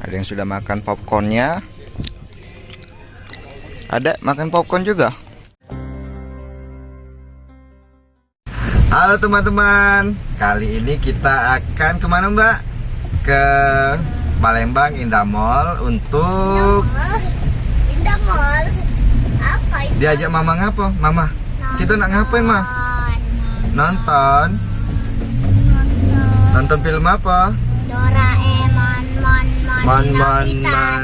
Ada yang sudah makan popcornnya. Ada makan popcorn juga. Halo teman-teman, kali ini kita akan kemana Mbak? Ke Palembang Indah Mall untuk Indah Mall. Apa itu? diajak mama ngapa? Mama, kita nak ngapain mah? Nonton. Nonton film apa? Doraemon, Mon,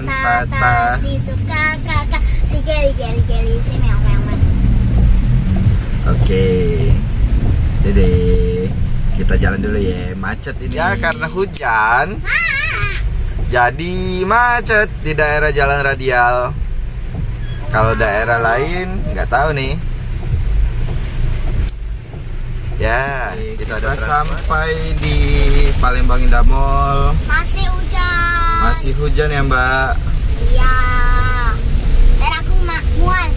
Tata. si suka kakak, si jeli, si meong. Oke. Jadi kita jalan dulu ya, macet ini. Ya karena hujan. Jadi macet di daerah Jalan Radial. Kalau daerah lain nggak tahu nih. Ya, kita sampai di Palembang Indah Mall. Masih hujan. Masih hujan ya Mbak. Iya. Dan aku mual.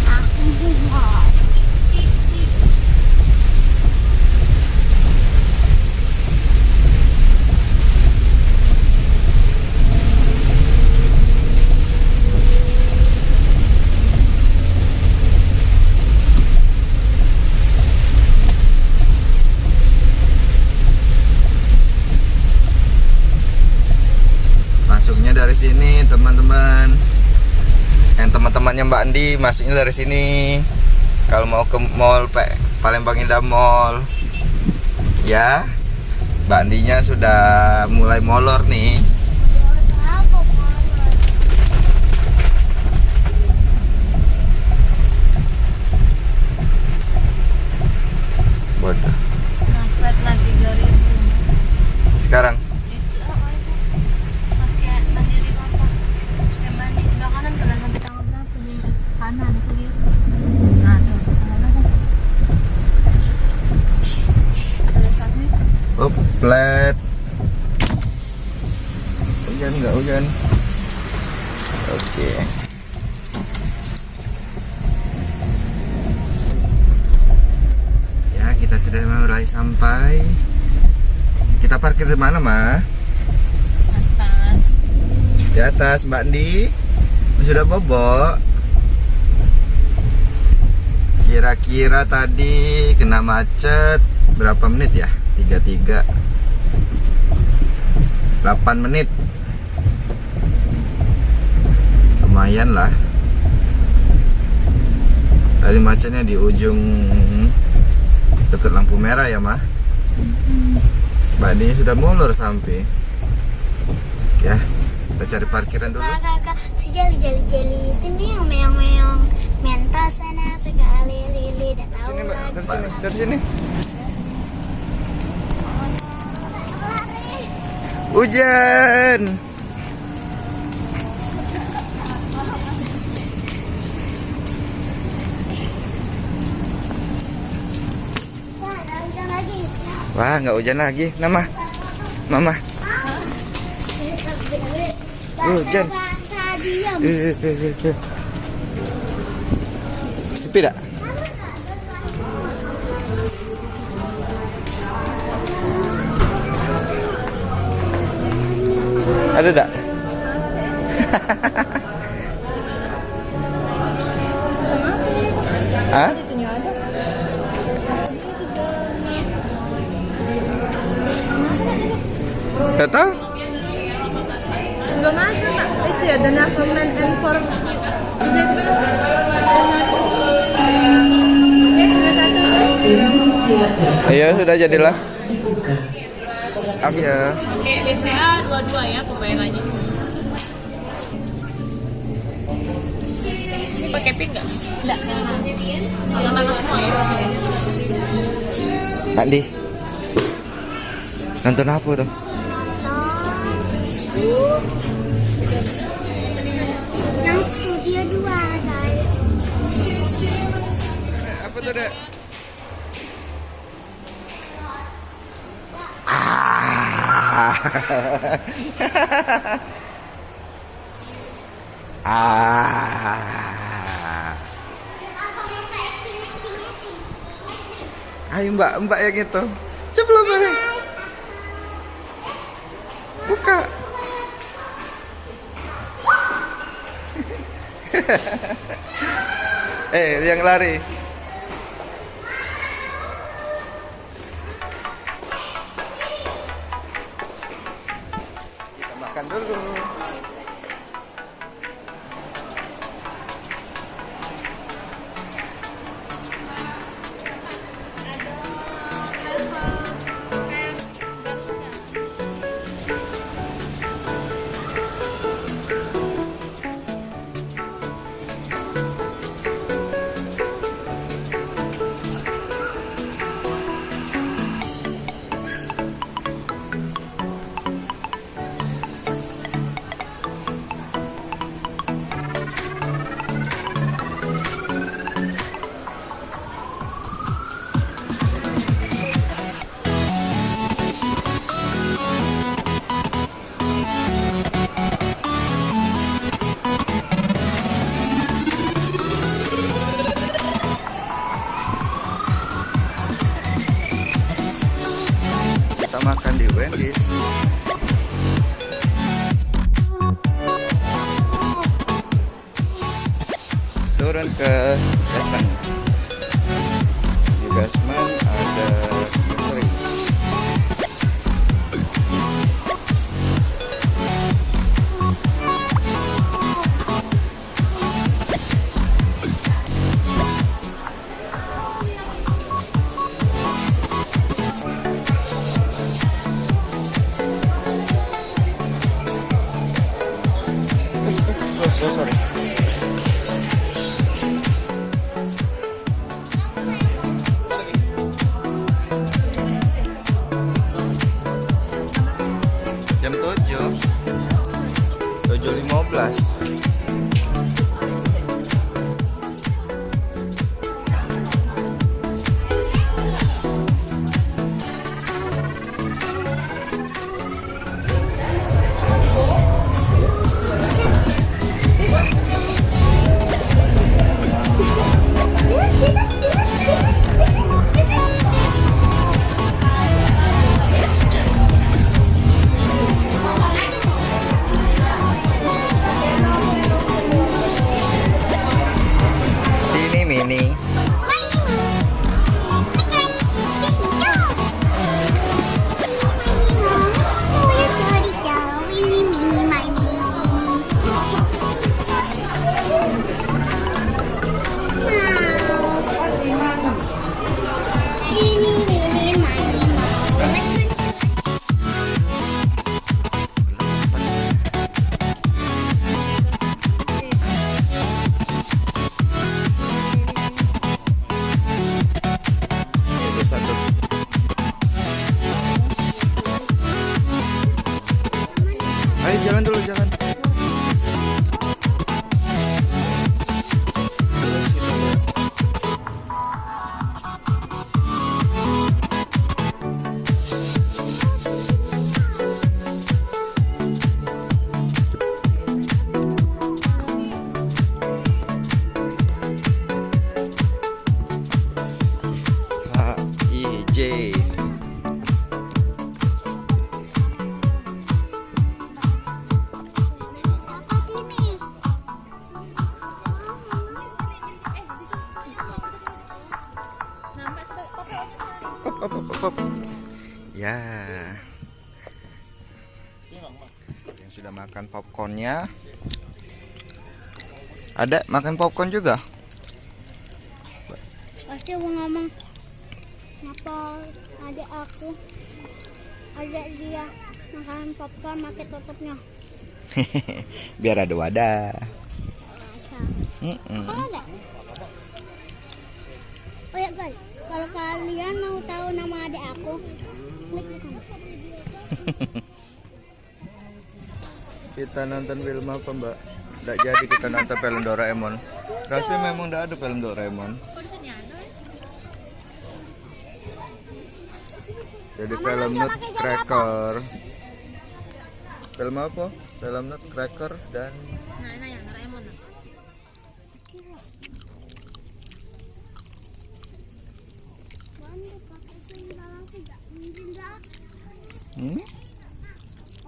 Aku mual. Masuknya dari sini teman-teman. Yang teman-temannya Mbak Andi masuknya dari sini. Kalau mau ke mall Palembang Indah Mall, ya Mbak Andinya sudah mulai molor nih. Bodoh. Nah, flat nah 3.000. Sekarang Pakai mandiri papa. Saya mandi sebelah kanan kalian sampai tanggal berapa di kanan itu dia. Nah, tuh kanan ada. Ada satu. oh flat. Hujan nggak hujan? Oke. Ya kita sudah mulai sampai. Kita parkir di mana mah? Atas. Di atas Mbak Andi. Sudah bobok. Kira-kira tadi kena macet berapa menit ya? 33 8 menit. Lumayan lah. Tadi macetnya di ujung dekat lampu merah ya mah. Mbak Andi sudah molor sampai. Ya, kita cari parkiran dulu. Kakak, si jeli, si meong. Mentas sana sekali lili, dah tahu Sini Mbak, lagi. dari sini, dari sini. Hujan. Wah, ada hujan lagi. Wah, nggak hujan lagi. Mama. Hujan. Bahasa diam. Sepi dah. Ada tak? Hah? Gak tahu? Belum ada, Pak. Itu ya dana permen and for Iya sudah jadilah. Iya. Oke, DCA 22 ya pembayarannya. Ini pakai PIN nggak? Nggak. Tanda-tanda semua ya? Andi. Nonton apa tuh? Yang studio 2 guys. Apa tuh, Dek? Ayo mbak yang itu. Ceplok mbak. Yang lari. Kita makan dulu. Kita makan di Wendy's. Turun ke basement. Di basement ada grocery. Sorry. Jam 7:15. Ini mini. Satu. Ayo jalan dulu, jalan. HIJ. Op. Ya. Yang sudah makan popcornnya. Ada makan popcorn juga? Pasti mau ngomong kenapa adik aku ajak dia makan popcorn pakai tutupnya. Biar ada wadah. Masa? Ada. Oh ya guys, kalau kalian mau tahu nama adik aku, klik di sana. Kita nonton film apa, Mbak? Nggak jadi kita nonton film Doraemon. Rasanya memang nggak ada film Doraemon. Jadi film Nutcracker. Film apa? Film Nutcracker dan Nah, yang Doraemon.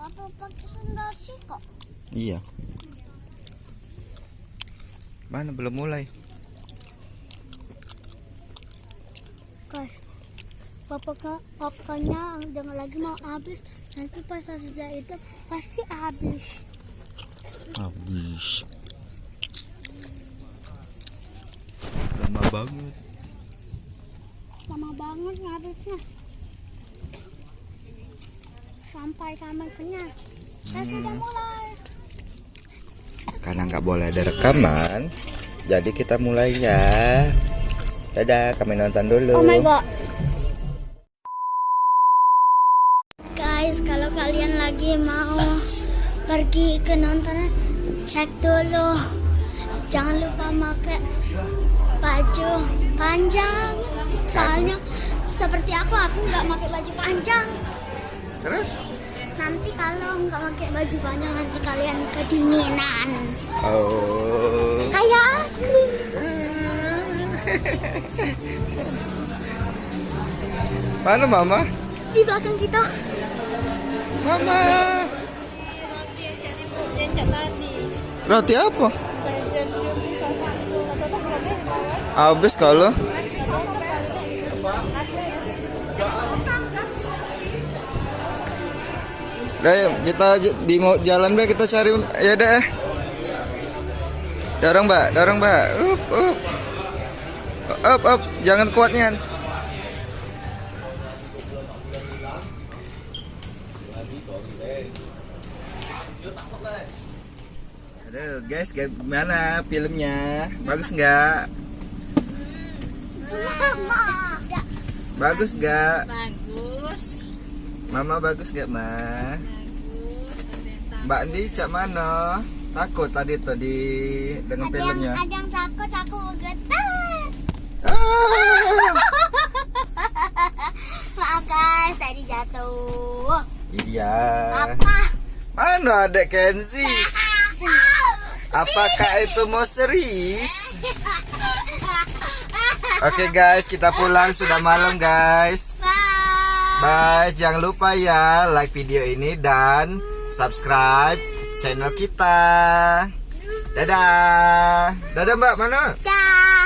Apa pakai sandal sih kok? iya. Mana belum mulai? Guys, popcornnya jangan lagi mau habis. Nanti pas selesai itu pasti habis. Habis. Lama banget. Lama banget habisnya. Sampai kami kenyang. Dan sudah mulai. Karena nggak boleh ada rekaman, jadi kita mulai ya. Dadah, kami nonton dulu. Oh my god. Guys, kalau kalian lagi mau pergi ke nonton, cek dulu. Jangan lupa pakai baju panjang. Soalnya seperti aku nggak pakai baju panjang. Terus? Nanti kalau nggak pakai baju panjang nanti kalian kedinginan. Oh. Kayak aku. Mana mama? Di belakang kita. Mama. Jangan tadi. Roti apa? Jangan bisa satu. Atau berapa bawah? Habis kalau. Ayo kita di mau jalan Mbak, kita cari ya deh. Dorong Mbak. Up. Jangan kuatnya. Aduh guys, gimana filmnya? Bagus nggak? Mama. Bagus nggak? Bagus. Mama bagus nggak Ma? Mbak Andi cak mana? Takut tadi tuh dengan filmnya. Ada yang takut aku getar. Ah, Maaf guys, tadi jatuh. iya. Apa? Mana adek Kenzi? Apakah itu mau serius? Oke guys, kita pulang, sudah malam guys. Bye, jangan lupa ya like video ini dan subscribe channel kita. Dadah. Dadah Mbak, mana? Dah.